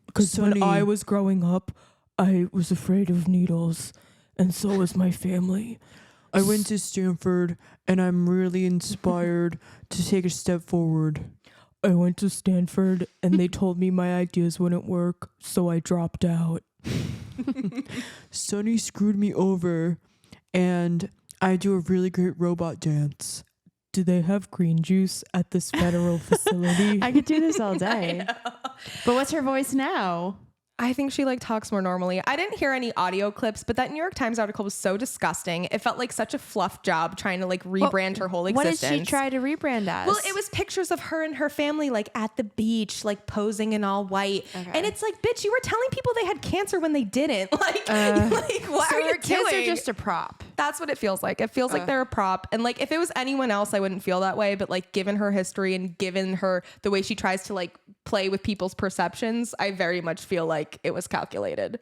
Because when I was growing up, I was afraid of needles, and so was my family. I went to Stanford, and I'm really inspired to take a step forward. I went to Stanford, and they told me my ideas wouldn't work, so I dropped out. Sonny screwed me over, and I do a really great robot dance. Do they have green juice at this federal facility? I could do this all day. But what's her voice now? I think she like talks more normally. I didn't hear any audio clips, but that New York Times article was so disgusting. It felt like such a fluff job trying to like rebrand her whole existence. What did she try to rebrand as? Well, it was pictures of her and her family like at the beach, like posing in all white. Okay. And it's like, bitch, you were telling people they had cancer when they didn't. Like what so are you her kids doing? are just a prop. That's what it feels like. It feels like they're a prop. And like, if it was anyone else, I wouldn't feel that way. But like, given her history and given her the way she tries to like play with people's perceptions, I very much feel like it was calculated.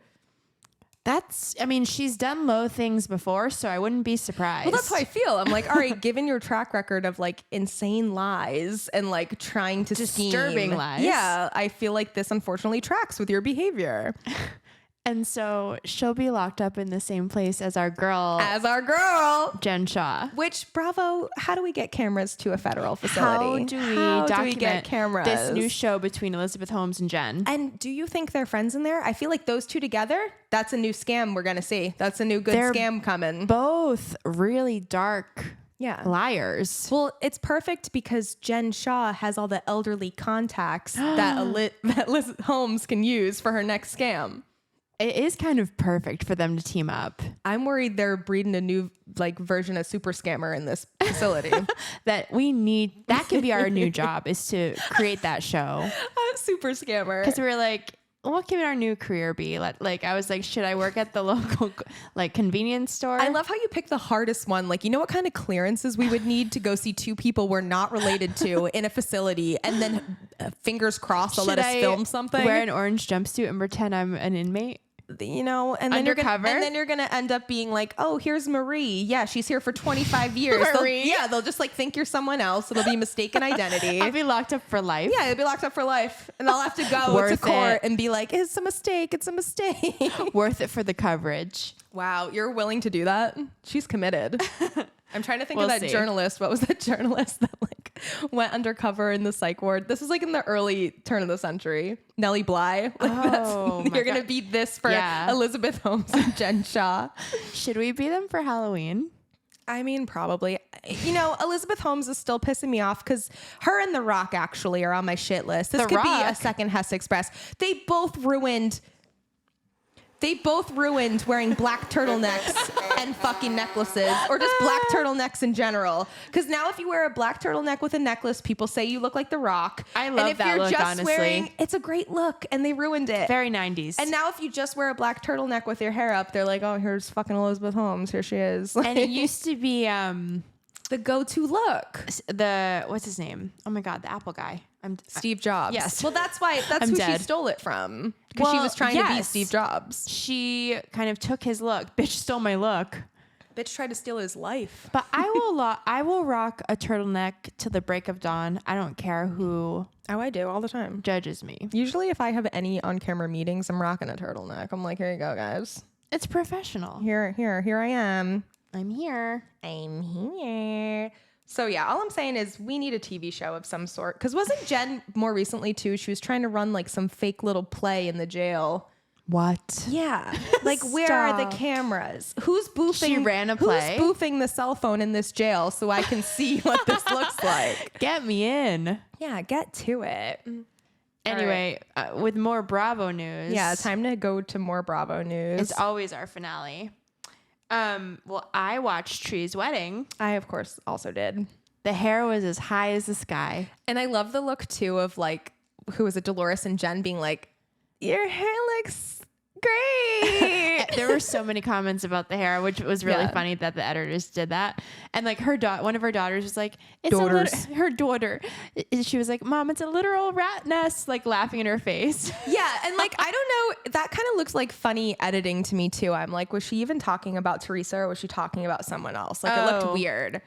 She's done low things before, so I wouldn't be surprised. Well, that's how I feel. I'm like, all right, given your track record of like insane lies and like trying to disturbing scheme, lies. Yeah, I feel like this unfortunately tracks with your behavior. And so she'll be locked up in the same place as our girl. Jen Shaw. Which, bravo, how do we get cameras to a federal facility? How do we document get cameras? This new show between Elizabeth Holmes and Jen? And do you think they're friends in there? I feel like those 2 together, that's a new scam we're going to see. That's a new good scam coming. Both really dark liars. Well, it's perfect because Jen Shaw has all the elderly contacts that Liz Holmes can use for her next scam. It is kind of perfect for them to team up. I'm worried they're breeding a new like version of super scammer in this facility. That can be our new job, is to create that show. Super scammer. Because we were like, what can our new career be? Like, I was like, should I work at the local like convenience store? I love how you pick the hardest one. Like, you know what kind of clearances we would need to go see 2 people we're not related to in a facility, and then fingers crossed they'll let us film something. Wear an orange jumpsuit and pretend I'm an inmate. And then you're gonna end up being like, oh, here's Marie. Yeah, she's here for 25 years. They'll just like think you're someone else. It'll be mistaken identity. I'll be locked up for life. Yeah, you'll be locked up for life, and I'll have to go to court and be like, it's a mistake. It's a mistake. Worth it for the coverage. Wow, you're willing to do that? She's committed. I'm trying to think of that journalist. What was that journalist that like went undercover in the psych ward. This was like in the early turn of the century. Nellie Bly. Like you're going to be this for Elizabeth Holmes and Jen Shaw. Should we be them for Halloween? I mean, probably. You know, Elizabeth Holmes is still pissing me off because her and The Rock actually are on my shit list. This could be a second Hess Express. They both ruined wearing black turtlenecks and fucking necklaces, or just black turtlenecks in general. Because now if you wear a black turtleneck with a necklace, people say you look like The Rock. I love that look, honestly. It's a great look, and they ruined it. Very 90s. And now if you just wear a black turtleneck with your hair up, they're like, oh, here's fucking Elizabeth Holmes. Here she is. And it used to be the go-to look. What's his name? Oh my God, the Apple guy. Steve Jobs. Yes. Well, that's who she stole it from. Because she was trying to be Steve Jobs. She kind of took his look. Bitch stole my look. Bitch tried to steal his life. But I will rock a turtleneck till the break of dawn. I don't care who. Oh, I do all the time. Judges me. Usually if I have any on-camera meetings, I'm rocking a turtleneck. I'm like, here you go, guys. It's professional. Here I am. I'm here. So yeah, all I'm saying is we need a TV show of some sort. Because wasn't Jen more recently too? She was trying to run like some fake little play in the jail. What? Yeah. Like where are the cameras? Who's boofing? She ran a play. Who's boofing the cell phone in this jail so I can see what this looks like? Get me in. Yeah, get to it. Anyway, with more Bravo news. Yeah, time to go to more Bravo news. It's always our finale. Well, I watched Tree's wedding. I, of course, also did. The hair was as high as the sky. And I love the look, too, of like, who was it, Dolores and Jen being like, your hair looks great. There were so many comments about the hair, which was really funny that the editors did that. And like one of her daughters was like, her daughter, she was like, Mom, it's a literal rat nest, like laughing in her face. Yeah. And like, I don't know, that kind of looks like funny editing to me too. I'm like, was she even talking about Teresa or was she talking about someone else? Like it looked weird.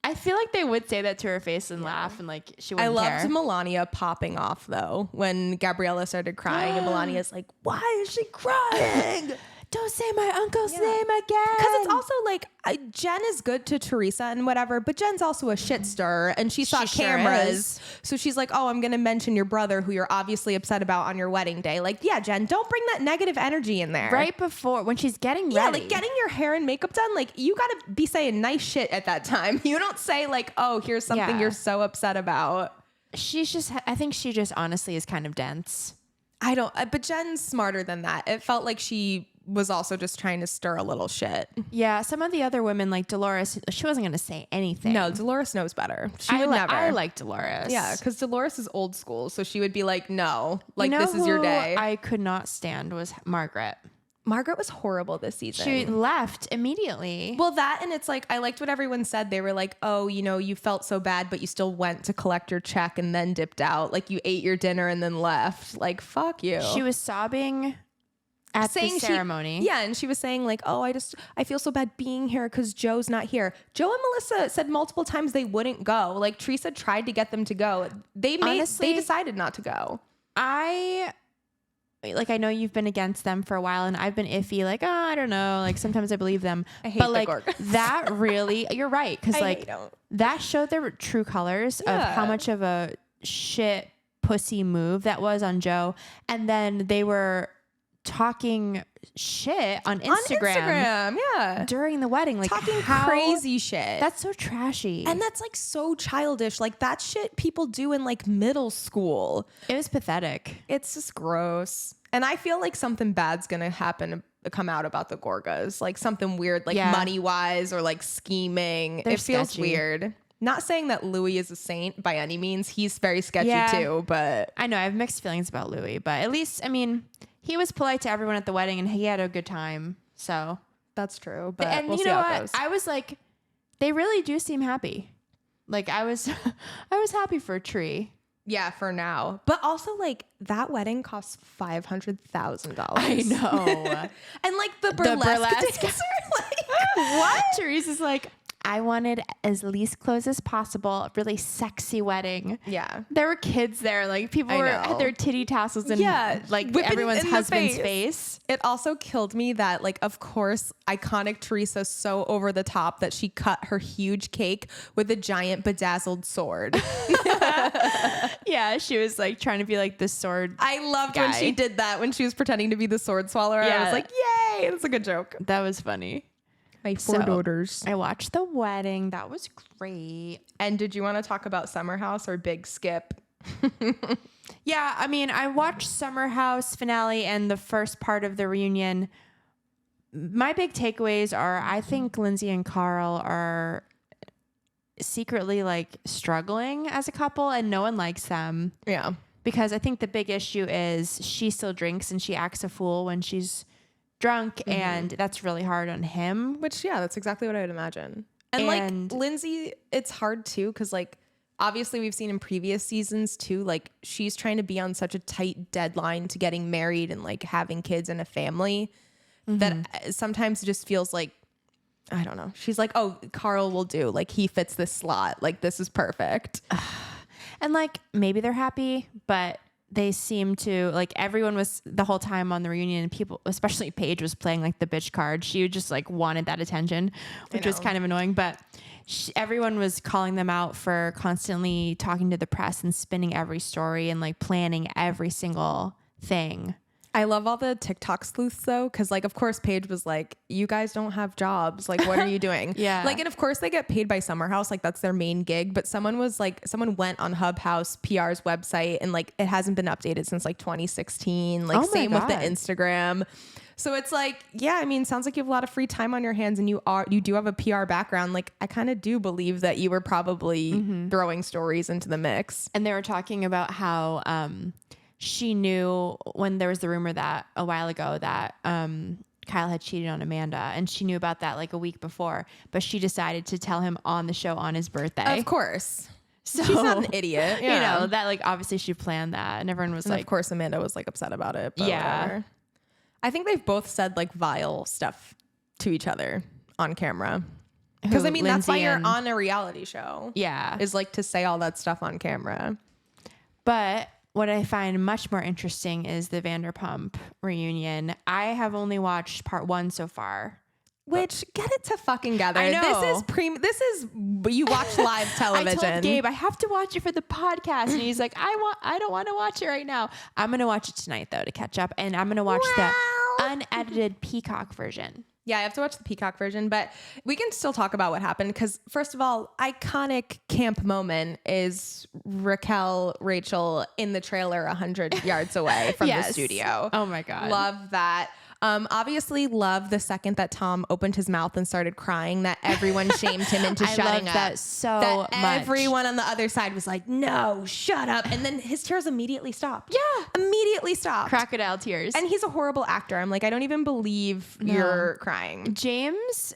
I feel like they would say that to her face and laugh and like she wouldn't care. I loved Melania popping off though when Gabriella started crying and Melania's like, why is she crying? Don't say my uncle's name again. Because it's also like Jen is good to Teresa and whatever, but Jen's also a shit stirrer and she saw cameras. So she's like, oh, I'm going to mention your brother who you're obviously upset about on your wedding day. Like, yeah, Jen, don't bring that negative energy in there. Right before when she's getting ready. Yeah, like getting your hair and makeup done. Like you got to be saying nice shit at that time. You don't say like, oh, here's something you're so upset about. I think she just honestly is kind of dense. But Jen's smarter than that. It felt like she was also just trying to stir a little shit. Yeah, some of the other women like Dolores, she wasn't going to say anything. No, Dolores knows better. She would never. I like Dolores. Yeah, because Dolores is old school, so she would be like, no, like this is your day. I could not stand was Margaret. Margaret was horrible this season. She left immediately. Well, that and it's like, I liked what everyone said. They were like, oh, you know, you felt so bad, but you still went to collect your check and then dipped out. Like you ate your dinner and then left. Like, fuck you. She was sobbing at the ceremony. And she was saying like, oh, I feel so bad being here because Joe's not here. Joe and Melissa said multiple times they wouldn't go. Like Teresa tried to get them to go. They decided not to go. I know you've been against them for a while and I've been iffy. Like, oh, I don't know. Like sometimes I believe them. I hate the Gorgas. That really, you're right. Cause like that showed their true colors of how much of a shit pussy move that was on Joe. And then they were talking shit on Instagram during the wedding, like talking crazy shit. That's so trashy, and that's like so childish. Like that shit people do in like middle school. It was pathetic. It's just gross, and I feel like something bad's gonna come out about the Gorgas, like something weird, like money wise or like scheming. It feels weird. Not saying that Louis is a saint by any means. He's very sketchy too, but I know I have mixed feelings about Louis, but at least, I mean, he was polite to everyone at the wedding and he had a good time. So that's true. But we'll see how it goes. I was like, they really do seem happy. Like I was happy for Tree. Yeah, for now. But also like that wedding costs $500,000. I know. And like the burlesque dancer, like what? Teresa's like, I wanted as least clothes as possible, a really sexy wedding. Yeah. There were kids there. Like people had their titty tassels in like everyone's husband's face. It also killed me that, like, of course, iconic Teresa's so over the top that she cut her huge cake with a giant bedazzled sword. Yeah, she was like trying to be like the sword. I loved when she did that, when she was pretending to be the sword swallower. Yeah. I was like, yay, that's a good joke. That was funny. My four daughters. I watched the wedding. That was great. And did you want to talk about Summer House or Big Skip? Yeah, I mean, I watched Summer House finale and the first part of the reunion. My big takeaways are I think Lindsay and Carl are secretly like struggling as a couple and no one likes them. Yeah. Because I think the big issue is she still drinks and she acts a fool when she's drunk, and that's really hard on him. Which, yeah, that's exactly what I would imagine. And like Lindsay, it's hard too, because like obviously we've seen in previous seasons too, like she's trying to be on such a tight deadline to getting married and like having kids and a family that sometimes it just feels like, I don't know. She's like, oh, Carl will do. Like he fits this slot. Like this is perfect. And like maybe they're happy, but they seem to like everyone was the whole time on the reunion and people, especially Paige, was playing like the bitch card. She just like wanted that attention, which was kind of annoying, but everyone was calling them out for constantly talking to the press and spinning every story and like planning every single thing. I love all the TikTok sleuths though, because like of course Paige was like, you guys don't have jobs, like what are you doing? Yeah, like, and of course they get paid by Summer House, like that's their main gig, but someone went on Hub House PR's website and like it hasn't been updated since like 2016, like same with the Instagram. So it's like, yeah, I mean, sounds like you have a lot of free time on your hands and you do have a PR background. Like I kind of do believe that you were probably throwing stories into the mix. And they were talking about how she knew when there was the rumor that a while ago that Kyle had cheated on Amanda, and she knew about that like a week before, but she decided to tell him on the show on his birthday. Of course. So, she's not an idiot. You know, that like obviously she planned that, and everyone was like, of course Amanda was like upset about it. But whatever. I think they've both said like vile stuff to each other on camera. Because I mean, that's why you're on a reality show. Yeah. Is like to say all that stuff on camera. But what I find much more interesting is the Vanderpump reunion. I have only watched part 1 so far. Which, get it to fucking together. I know. This is you watch live television. I told Gabe I have to watch it for the podcast, and he's like, I don't want to watch it right now. I'm gonna watch it tonight though to catch up, and I'm gonna watch the unedited Peacock version. Yeah, I have to watch the Peacock version, but we can still talk about what happened because, first of all, iconic camp moment is Rachel in the trailer 100 yards away from the studio. Oh my God. Love that. Obviously love the second that Tom opened his mouth and started crying that everyone shamed him into shutting up. That so much. Everyone on the other side was like, no, shut up. And then his tears immediately stopped. Yeah. Immediately stopped. Crocodile tears. And he's a horrible actor. I'm like, I don't even believe you're crying. James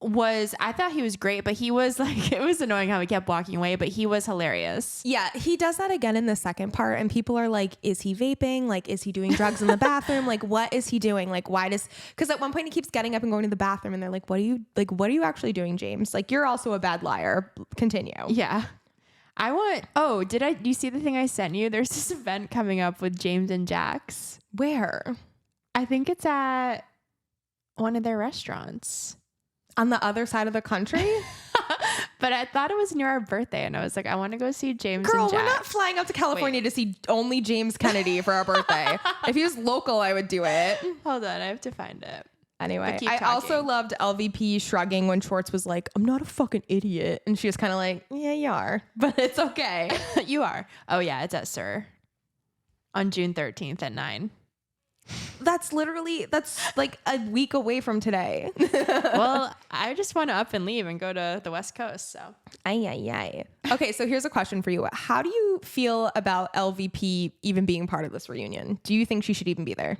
I thought he was great, but he was like, it was annoying how he kept walking away, but he was hilarious. Yeah, he does that again in the second part, and people are like, is he vaping? Like, is he doing drugs in the bathroom? Like, what is he doing? Like, because at one point he keeps getting up and going to the bathroom, and they're like, what are you actually doing, James? Like, you're also a bad liar. Continue. Yeah. Do you see the thing I sent you? There's this event coming up with James and Jax. Where? I think it's at one of their restaurants. On the other side of the country? But I thought it was near our birthday, and I was like, I want to go see James Girl, and Jax. We're not flying out to California to see only James Kennedy for our birthday. If he was local, I would do it. Hold on, I have to find it. Anyway, I also loved LVP shrugging when Schwartz was like, I'm not a fucking idiot. And she was kind of like, yeah, you are. But it's okay. You are. Oh, yeah, it's at Sir on June 13th at 9. That's like a week away from today. Well, I just want to up and leave and go to the West Coast. So, Okay, so here's a question for you. How do you feel about LVP even being part of this reunion? Do you think she should even be there?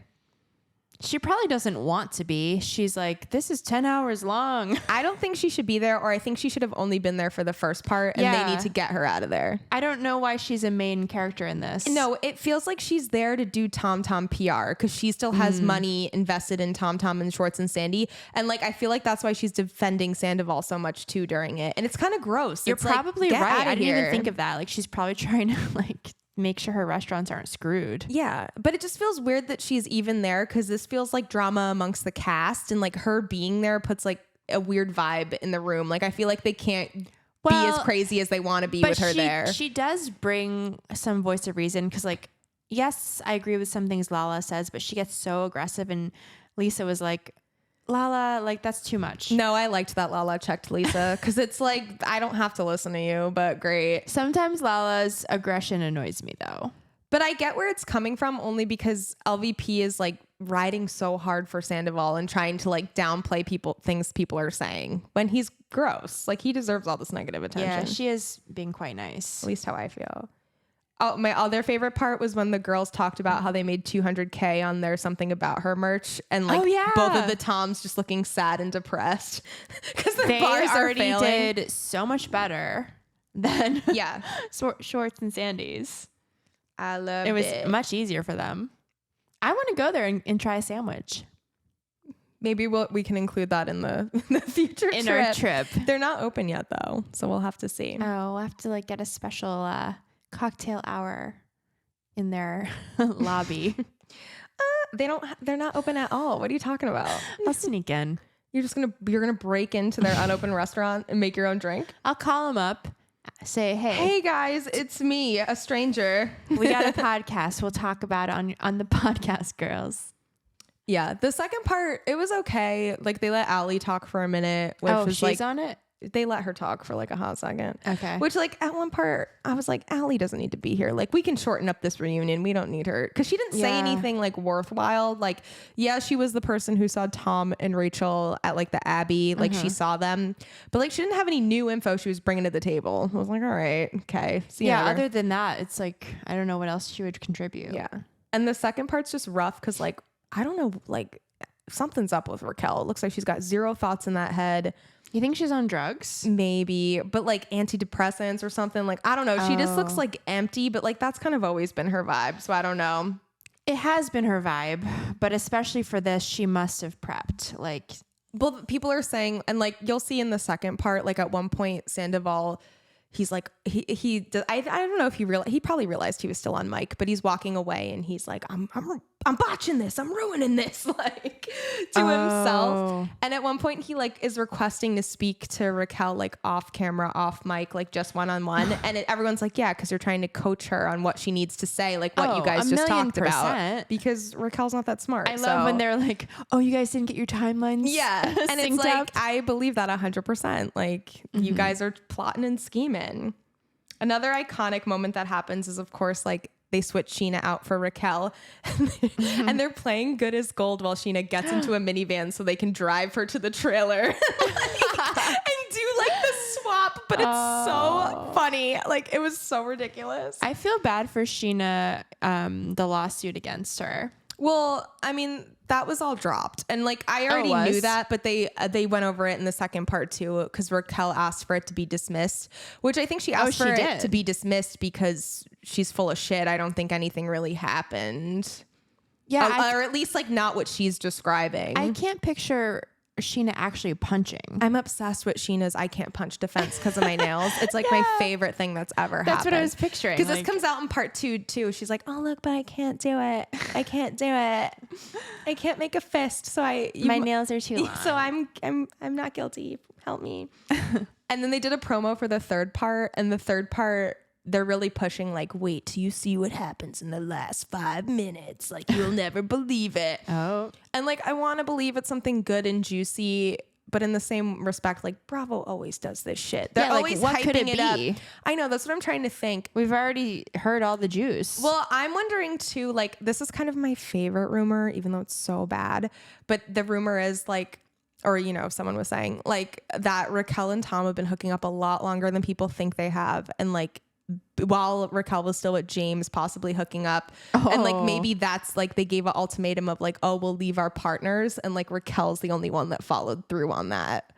She probably doesn't want to be. She's like, this is 10 hours long. I don't think she should be there, or I think she should have only been there for the first part, and they need to get her out of there. I don't know why she's a main character in this. No, it feels like she's there to do TomTom PR because she still has money invested in TomTom and Schwartz and Sandy. And like, I feel like that's why she's defending Sandoval so much too during it. And it's kind of gross. You're It's like, probably get right. outta I didn't here. even think of that. Like, she's probably trying to like make sure her restaurants aren't screwed. Yeah, but it just feels weird that she's even there because this feels like drama amongst the cast, and like her being there puts like a weird vibe in the room. Like I feel like they can't be as crazy as they want to be with her there. She does bring some voice of reason because like, yes, I agree with some things Lala says, but she gets so aggressive, and Lisa was like, Lala, like that's too much. No, I liked that Lala checked Lisa because it's like, I don't have to listen to you, but great. Sometimes Lala's aggression annoys me though. But I get where it's coming from only because LVP is like riding so hard for Sandoval and trying to like downplay things people are saying when he's gross. Like he deserves all this negative attention. Yeah, she is being quite nice. At least how I feel. Oh, my other favorite part was when the girls talked about how they made $200K on their Something About Her merch, and like both of the Toms just looking sad and depressed because their bars are already failing. did so much better than Schwartz and Sandy's. I love it. Was it. much easier for them. I want to go there and try a sandwich. Maybe we can include that in the future in trip. our trip. They're not open yet though, so we'll have to see. Oh, we'll have to like get a special cocktail hour in their lobby. They're not open at all. What are you talking about? I'll sneak in. You're gonna break into their unopened restaurant and make your own drink? I'll call them up, say, hey guys, it's me, a stranger. We got a podcast. We'll talk about it on the podcast, girls. Yeah, the second part, it was okay. Like they let Allie talk for a minute, which was she's like on it. They let her talk for like a hot second. Okay. Which like at one part I was like, Allie doesn't need to be here. Like we can shorten up this reunion. We don't need her. Cause she didn't say anything like worthwhile. Like, yeah, she was the person who saw Tom and Rachel at like the Abbey. Like she saw them, but like she didn't have any new info she was bringing to the table. I was like, all right, okay. See you later. Other than that, it's like, I don't know what else she would contribute. Yeah. And the second part's just rough. Cause like, I don't know, like something's up with Raquel. It looks like she's got zero thoughts in that head. You think she's on drugs? Maybe, but like antidepressants or something. Like, I don't know. She just looks like empty, but like that's kind of always been her vibe. So I don't know. It has been her vibe, but especially for this, she must have prepped. Like, well, people are saying, and like you'll see in the second part, like at one point, Sandoval, he's like, I don't know if he probably realized he was still on mic, but he's walking away and he's like, I'm botching this. I'm ruining this, like to himself. And at one point he like is requesting to speak to Raquel, like off camera, off mic, like just one-on-one. And everyone's like, yeah, cause you're trying to coach her on what she needs to say. Like what you guys just talked about, because Raquel's not that smart. I love when they're like, oh, you guys didn't get your timelines. Yeah. And it's like, up. I believe that 100%. Like you guys are plotting and scheming. Another iconic moment that happens is of course, like they switch Sheena out for Raquel and they're playing Good as Gold while Sheena gets into a minivan so they can drive her to the trailer and do like the swap. But it's so funny. Like it was so ridiculous. I feel bad for Sheena, the lawsuit against her. Well, I mean, that was all dropped. And like, I already knew that, but they went over it in the second part too, because Raquel asked for it to be dismissed, which I think she asked for it to be dismissed because she's full of shit. I don't think anything really happened. Yeah. Or at least like not what she's describing. I can't picture Sheena actually punching. I'm obsessed with Sheena's I can't punch defense because of my nails. It's like my favorite thing that's ever happened. That's what I was picturing. Because this comes out in part 2 too. She's like, oh look, but I can't do it. I can't do it. I can't make a fist. So my nails are too long. So I'm not guilty. Help me. And then they did a promo for the third part, and the third part they're really pushing like, wait till you see what happens in the last 5 minutes. Like you'll never believe it. Oh. And like, I want to believe it's something good and juicy, but in the same respect, like Bravo always does this shit. They're always what hyping could it it be? up. I know, that's what I'm trying to think. We've already heard all the juice. Well, I'm wondering too, like this is kind of my favorite rumor, even though it's so bad. But the rumor is like, or, you know, someone was saying like that Raquel and Tom have been hooking up a lot longer than people think they have. And like, while Raquel was still with James, possibly hooking up. And like maybe that's like they gave an ultimatum of like, oh, we'll leave our partners, and like Raquel's the only one that followed through on that.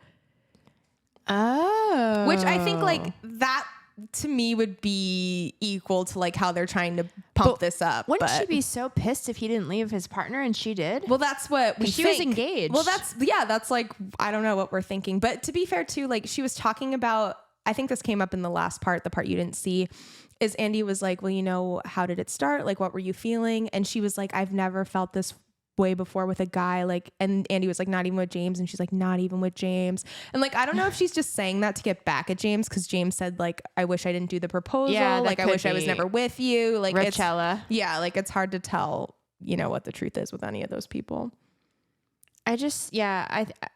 Oh. Which I think like that to me would be equal to like how they're trying to pump this up. Wouldn't she be so pissed if he didn't leave his partner and she did? Well, that's what we she think. was engaged. Well, that's like, I don't know what we're thinking. But to be fair too, like she was talking about, I think this came up in the last part, the part you didn't see, is Andy was like, well, you know, how did it start? Like, what were you feeling? And she was like, I've never felt this way before with a guy. Like, and Andy was like, not even with James. And she's like, not even with James. And like, I don't know if she's just saying that to get back at James, because James said like, I wish I didn't do the proposal. Yeah, like I wish I was never with you. Like Rachella. Like it's hard to tell, you know, what the truth is with any of those people. I just,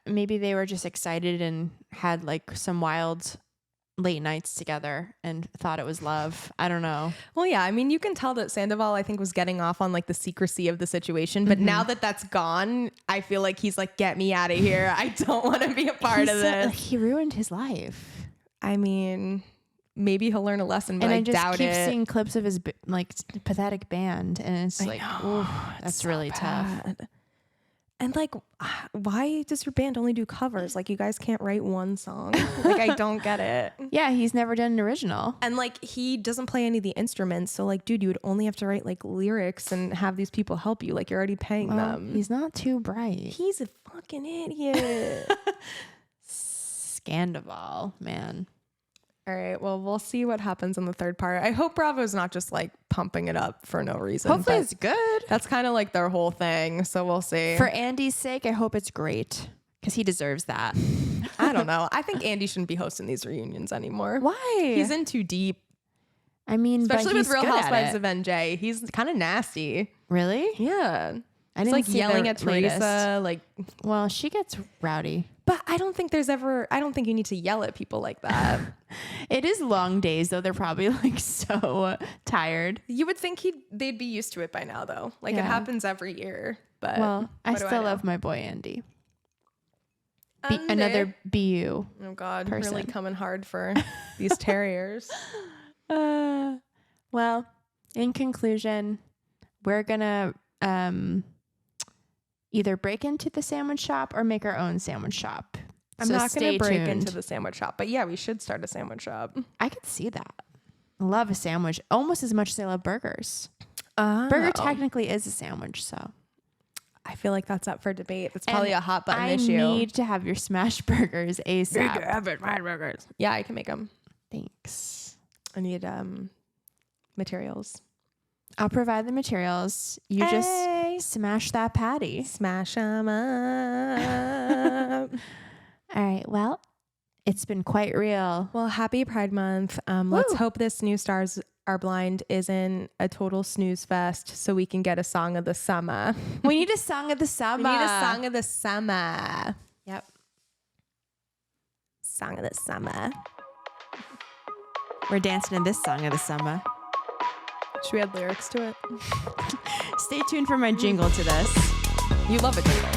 maybe they were just excited and had like some wild late nights together and thought it was love. I don't know. Well, yeah, I mean, you can tell that Sandoval, I think, was getting off on like the secrecy of the situation. But now that that's gone, I feel like he's like, get me out of here. I don't want to be a part of this. Like, he ruined his life. I mean, maybe he'll learn a lesson, but and I just doubt keep it. seeing clips of his like pathetic band, and it's like, ooh, that's so really tough. And like, why does your band only do covers? Like, you guys can't write one song. Like, I don't get it. Yeah, he's never done an original. And like, he doesn't play any of the instruments. So like, dude, you would only have to write like lyrics and have these people help you. Like, you're already paying them. He's not too bright. He's a fucking idiot. Scandival, man. All right. Well, we'll see what happens in the third part. I hope Bravo's not just like pumping it up for no reason. Hopefully it's good. That's kind of like their whole thing. So we'll see. For Andy's sake, I hope it's great, because he deserves that. I don't know. I think Andy shouldn't be hosting these reunions anymore. Why? He's in too deep. I mean, Especially with Real Housewives of of NJ. He's kind of nasty. Really? Yeah. I He's didn't like see yelling the at Teresa. latest. Like, well, she gets rowdy. but I don't think you need to yell at people like that. It is long days, though. They're probably like so tired. You would think they'd be used to it by now, though. Like, it happens every year. But well, I what do still know? love my boy Andy. Another BU. Oh God, person. really coming hard for these terriers. Well, in conclusion, we're gonna either break into the sandwich shop or make our own sandwich shop. I'm So not going to break tuned. into the sandwich shop, but yeah, we should start a sandwich shop. I could see that. I love a sandwich almost as much as I love burgers. Burger technically is a sandwich, so I feel like that's up for debate. It's probably a hot button issue. I need to have your smash burgers ASAP. Yeah, I can make them. Thanks. I need materials. I'll provide the materials. You just smash that patty. Smash them up. All right. Well, it's been quite real. Well, happy Pride Month. Let's hope this New Stars Are Blind isn't a total snooze fest, so we can get a song of the summer. We need a song of the summer. We need a song of the summer. Yep. Song of the summer. We're dancing to this song of the summer. Should we add lyrics to it? Stay tuned for my jingle to this. You love a jingle.